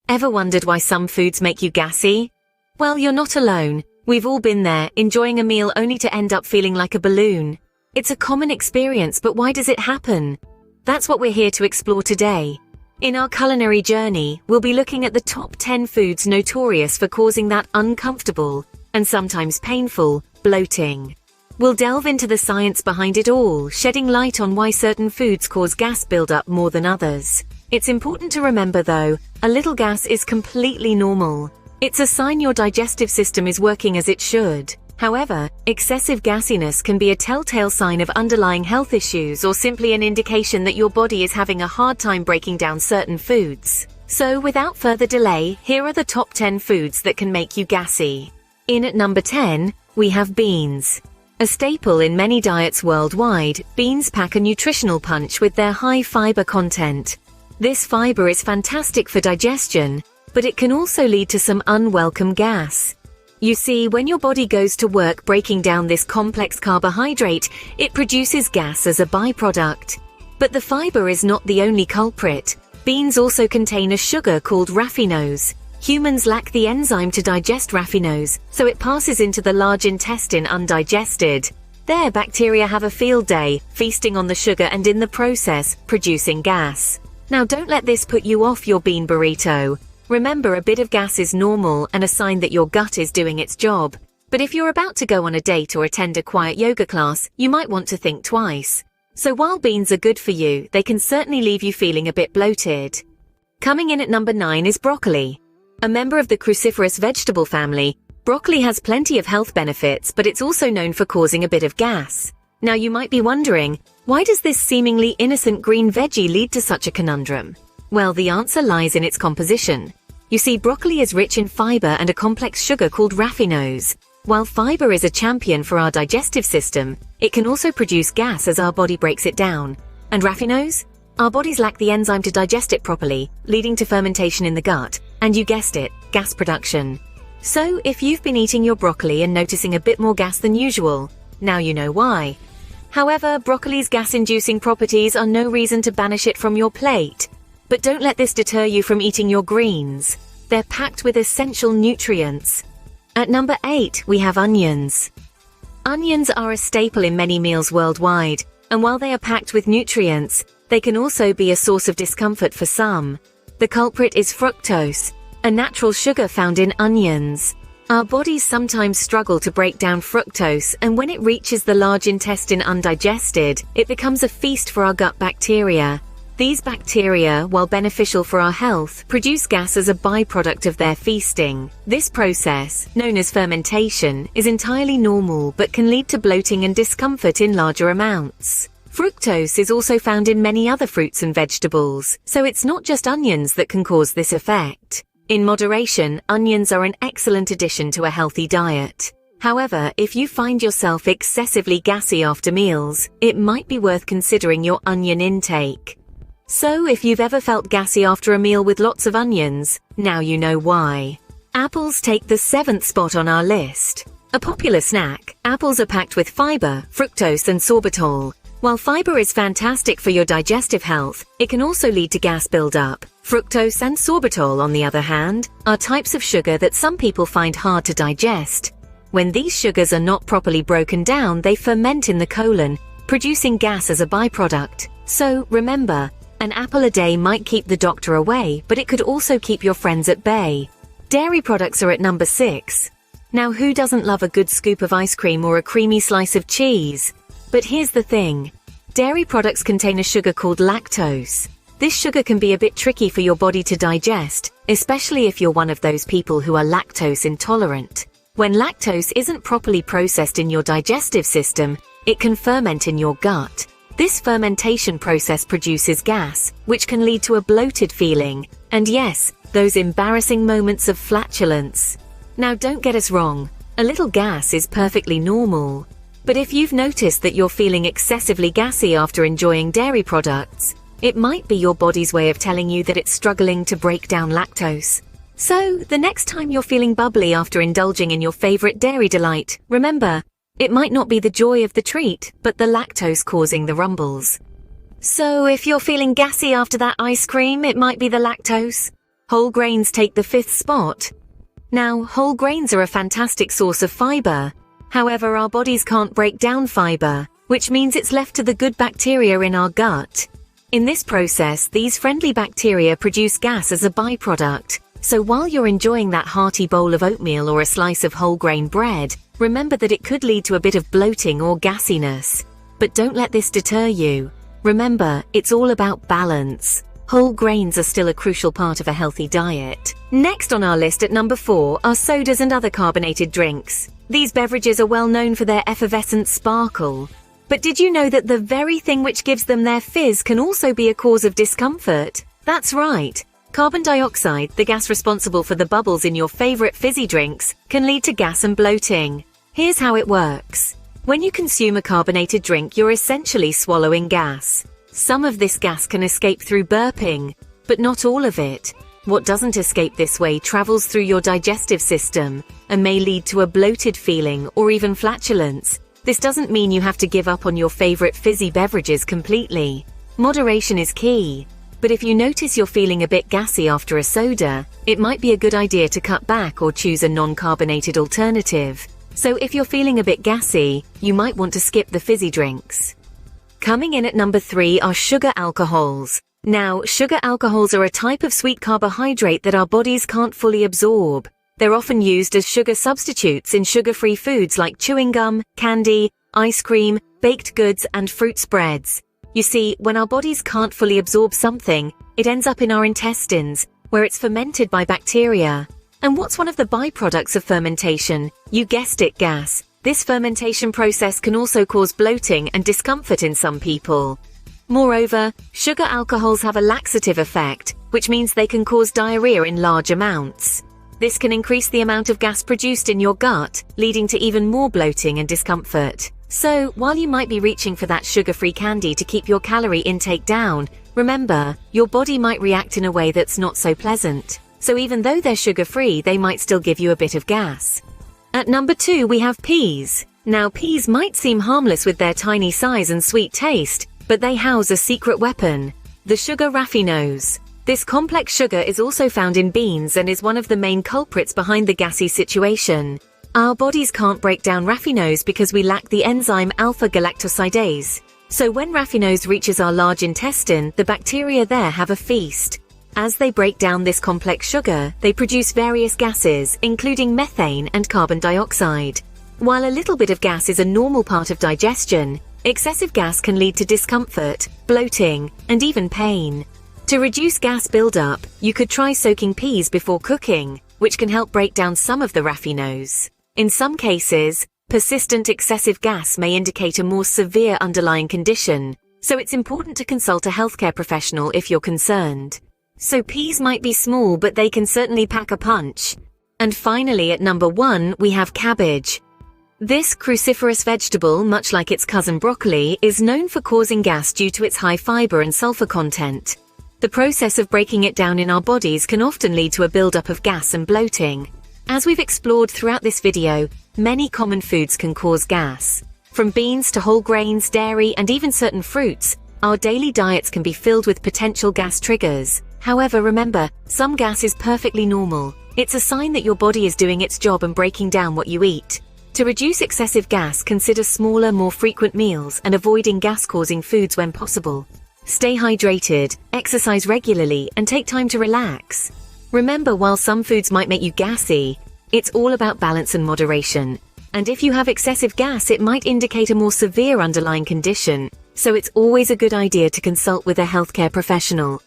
Ever wondered why some foods make you gassy? Well, you're not alone. We've all been there, enjoying a meal only to end up feeling like a balloon. It's a common experience, but why does it happen? That's what we're here to explore today. In our culinary journey, we'll be looking at the top 10 foods notorious for causing that uncomfortable, and sometimes painful, bloating. We'll delve into the science behind it all, shedding light on why certain foods cause gas buildup more than others. It's important to remember though, a little gas is completely normal. It's a sign your digestive system is working as it should. However, excessive gassiness can be a telltale sign of underlying health issues or simply an indication that your body is having a hard time breaking down certain foods. So without further delay, here are the top 10 foods that can make you gassy. In at number 10, we have beans. A staple in many diets worldwide, beans pack a nutritional punch with their high fiber content. This fiber is fantastic for digestion, but it can also lead to some unwelcome gas. You see, when your body goes to work breaking down this complex carbohydrate, it produces gas as a byproduct. But the fiber is not the only culprit. Beans also contain a sugar called raffinose. Humans lack the enzyme to digest raffinose, so it passes into the large intestine undigested. There, bacteria have a field day, feasting on the sugar and in the process, producing gas. Now don't let this put you off your bean burrito. Remember, a bit of gas is normal and a sign that your gut is doing its job. But if you're about to go on a date or attend a quiet yoga class, you might want to think twice. So while beans are good for you, they can certainly leave you feeling a bit bloated. Coming in at number 9 is broccoli. A member of the cruciferous vegetable family, broccoli has plenty of health benefits, but it's also known for causing a bit of gas. Now you might be wondering, why does this seemingly innocent green veggie lead to such a conundrum? Well, the answer lies in its composition. You see, broccoli is rich in fiber and a complex sugar called raffinose. While fiber is a champion for our digestive system, it can also produce gas as our body breaks it down. And raffinose? Our bodies lack the enzyme to digest it properly, leading to fermentation in the gut, and you guessed it, gas production. So, if you've been eating your broccoli and noticing a bit more gas than usual, now you know why. However, broccoli's gas-inducing properties are no reason to banish it from your plate. But don't let this deter you from eating your greens. They're packed with essential nutrients. At number 8, we have onions. Onions are a staple in many meals worldwide, and while they are packed with nutrients, they can also be a source of discomfort for some. The culprit is fructose, a natural sugar found in onions. Our bodies sometimes struggle to break down fructose, and when it reaches the large intestine undigested, it becomes a feast for our gut bacteria. These bacteria, while beneficial for our health, produce gas as a byproduct of their feasting. This process, known as fermentation, is entirely normal but can lead to bloating and discomfort in larger amounts. Fructose is also found in many other fruits and vegetables, so it's not just onions that can cause this effect. In moderation, onions are an excellent addition to a healthy diet. However, if you find yourself excessively gassy after meals, it might be worth considering your onion intake. So, if you've ever felt gassy after a meal with lots of onions, now you know why. Apples take the 7th spot on our list. A popular snack, apples are packed with fiber, fructose and sorbitol. While fiber is fantastic for your digestive health, it can also lead to gas buildup. Fructose and sorbitol, on the other hand, are types of sugar that some people find hard to digest. When these sugars are not properly broken down, they ferment in the colon, producing gas as a byproduct. So, remember, an apple a day might keep the doctor away, but it could also keep your friends at bay. Dairy products are at number 6. Now, who doesn't love a good scoop of ice cream or a creamy slice of cheese? But here's the thing. Dairy products contain a sugar called lactose. This sugar can be a bit tricky for your body to digest, especially if you're one of those people who are lactose intolerant. When lactose isn't properly processed in your digestive system, it can ferment in your gut. This fermentation process produces gas, which can lead to a bloated feeling, and yes, those embarrassing moments of flatulence. Now don't get us wrong, a little gas is perfectly normal. But if you've noticed that you're feeling excessively gassy after enjoying dairy products, it might be your body's way of telling you that it's struggling to break down lactose. So, the next time you're feeling bubbly after indulging in your favorite dairy delight, remember, it might not be the joy of the treat, but the lactose causing the rumbles. So, if you're feeling gassy after that ice cream, it might be the lactose. Whole grains take the 5th spot. Now, whole grains are a fantastic source of fiber. However, our bodies can't break down fiber, which means it's left to the good bacteria in our gut. In this process, these friendly bacteria produce gas as a byproduct. So while you're enjoying that hearty bowl of oatmeal or a slice of whole grain bread, remember that it could lead to a bit of bloating or gassiness. But don't let this deter you. Remember, it's all about balance. Whole grains are still a crucial part of a healthy diet. Next on our list at number 4 are sodas and other carbonated drinks. These beverages are well known for their effervescent sparkle. But did you know that the very thing which gives them their fizz can also be a cause of discomfort? That's right. Carbon dioxide, the gas responsible for the bubbles in your favorite fizzy drinks, can lead to gas and bloating. Here's how it works. When you consume a carbonated drink, you're essentially swallowing gas. Some of this gas can escape through burping, but not all of it. What doesn't escape this way travels through your digestive system and may lead to a bloated feeling or even flatulence. This doesn't mean you have to give up on your favorite fizzy beverages completely. Moderation is key. But if you notice you're feeling a bit gassy after a soda, it might be a good idea to cut back or choose a non-carbonated alternative. So if you're feeling a bit gassy, you might want to skip the fizzy drinks. Coming in at number 3 are sugar alcohols. Now, sugar alcohols are a type of sweet carbohydrate that our bodies can't fully absorb. They're often used as sugar substitutes in sugar-free foods like chewing gum, candy, ice cream, baked goods, and fruit spreads. You see, when our bodies can't fully absorb something, it ends up in our intestines, where it's fermented by bacteria. And what's one of the byproducts of fermentation? You guessed it, gas. This fermentation process can also cause bloating and discomfort in some people. Moreover, sugar alcohols have a laxative effect, which means they can cause diarrhea in large amounts. This can increase the amount of gas produced in your gut, leading to even more bloating and discomfort. So, while you might be reaching for that sugar-free candy to keep your calorie intake down, remember, your body might react in a way that's not so pleasant. So even though they're sugar-free, they might still give you a bit of gas. At number 2, we have peas. Now, peas might seem harmless with their tiny size and sweet taste, but they house a secret weapon, the sugar raffinose. This complex sugar is also found in beans and is one of the main culprits behind the gassy situation. Our bodies can't break down raffinose because we lack the enzyme alpha-galactosidase. So when raffinose reaches our large intestine, the bacteria there have a feast. As they break down this complex sugar, they produce various gases, including methane and carbon dioxide. While a little bit of gas is a normal part of digestion, excessive gas can lead to discomfort, bloating, and even pain. To reduce gas buildup, you could try soaking peas before cooking, which can help break down some of the raffinose. In some cases, persistent excessive gas may indicate a more severe underlying condition, so it's important to consult a healthcare professional if you're concerned. So peas might be small, but they can certainly pack a punch. And finally, at number 1, we have cabbage. This cruciferous vegetable, much like its cousin broccoli, is known for causing gas due to its high fiber and sulfur content. The process of breaking it down in our bodies can often lead to a buildup of gas and bloating. As we've explored throughout this video, many common foods can cause gas. From beans to whole grains, dairy, and even certain fruits, our daily diets can be filled with potential gas triggers. However, remember, some gas is perfectly normal. It's a sign that your body is doing its job and breaking down what you eat. To reduce excessive gas, consider smaller, more frequent meals and avoiding gas-causing foods when possible. Stay hydrated, exercise regularly, and take time to relax. Remember, while some foods might make you gassy, it's all about balance and moderation. And if you have excessive gas, it might indicate a more severe underlying condition, so it's always a good idea to consult with a healthcare professional.